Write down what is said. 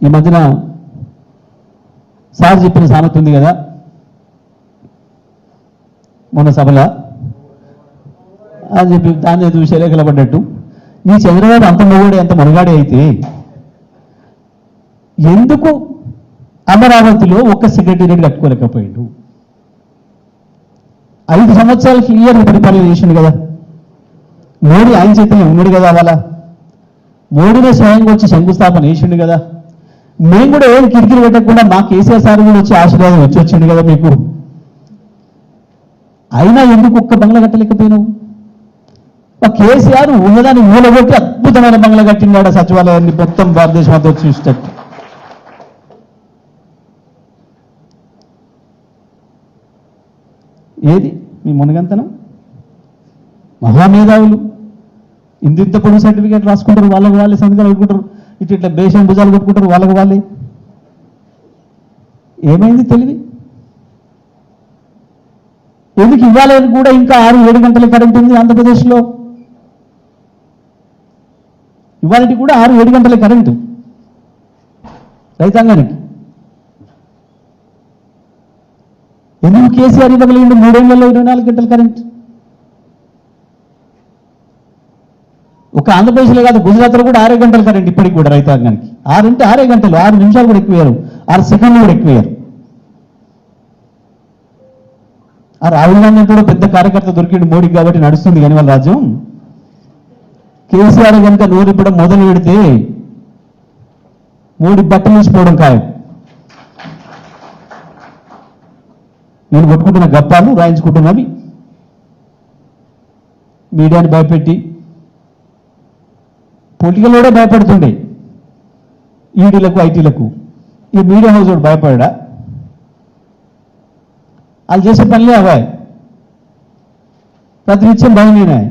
ఈ మధ్యన సార్ చెప్పిన సామెత ఉంది కదా మొన్న సభలో అని చెప్పి దాన్ని చూసి కలబడ్డట్టు నీ చంద్రబాబు అంత మొగుడే అంత మనుగాడే అయితే ఎందుకు అమరావతిలో ఒక్క సెక్రటేరియట్ కట్టుకోలేకపోయాడు? 5 సంవత్సరాలు క్లియర్గా పరిపాలన చేసిండు కదా మోడీ. ఆయన చేతనే ఉన్నాడు కదా, అలా మోడీనే స్వయంగా వచ్చి శంకుస్థాపన చేసిండు కదా. మేము కూడా ఏం కిరికిరి పెట్టకుండా మా కేసీఆర్ సార్ కూడా వచ్చి ఆశీర్వాదం వచ్చిండు కదా మీకు. అయినా ఎందుకు ఒక్క బంగ్లా కట్టలేకపోయినావు? మా కేసీఆర్ ఉన్నదాన్ని మూలగొట్టి అద్భుతమైన బంగ్లా కట్టినాడు సచివాలయాన్ని మొత్తం భారతదేశం అంతా చూసేటట్టు. ఏది మీ మునగంతనం? మహామేధావులు ఇంత పొడుగు సర్టిఫికేట్ రాసుకుంటారు, వాళ్ళకి వాళ్ళే సంతకాలు పెట్టుకుంటారు, ఇట్లా బేషన్ భుజాలు కొట్టుకుంటారు వాళ్ళకి వాళ్ళే. ఏమైంది తెలివి? ఎందుకు ఇవ్వాలని కూడా ఇంకా 6-7 గంటల కరెంట్ ఉంది ఆంధ్రప్రదేశ్లో. ఇవాళకి కూడా 6-7 గంటల కరెంటు రైతాంగానికి. ఎందుకు కేసీఆర్ ఇవ్వగలిగింది 3 ఏళ్లలో 24 గంటల కరెంట్? ఒక ఆంధ్రప్రదేశ్లో కాదు, గుజరాత్లో కూడా 6 గంటల కరెంట్ ఇప్పటికి కూడా రైతాంగానికి. 6 అంటే 6 గంటలు, 6 నిమిషాలు కూడా ఎక్కువయ్యారు, 6 సెకండ్లు కూడా ఎక్కువయ్యారు. ఆ రాహుల్ గాంధీ కూడా పెద్ద కార్యకర్త దొరికిండు మోడీకి కాబట్టి నడుస్తుంది కానీ వాళ్ళ రాజ్యం. కేసీఆర్ కనుక నోరిప్పడం మొదలు పెడితే మోడీ బట్టలు వేసిపోవడం ఖాయం. నేను కొట్టుకుంటున్న గప్పాలు రాయించుకుంటున్నవి మీడియాని భయపెట్టి, పొలిటికల్ కూడా భయపడుతుండే ఈడీలకు ఐటీలకు. ఈ మీడియా హౌస్ కూడా భయపడా? వాళ్ళు చేసే పనులే అవాయి, ప్రతినిత్యం భయం నేనాయి.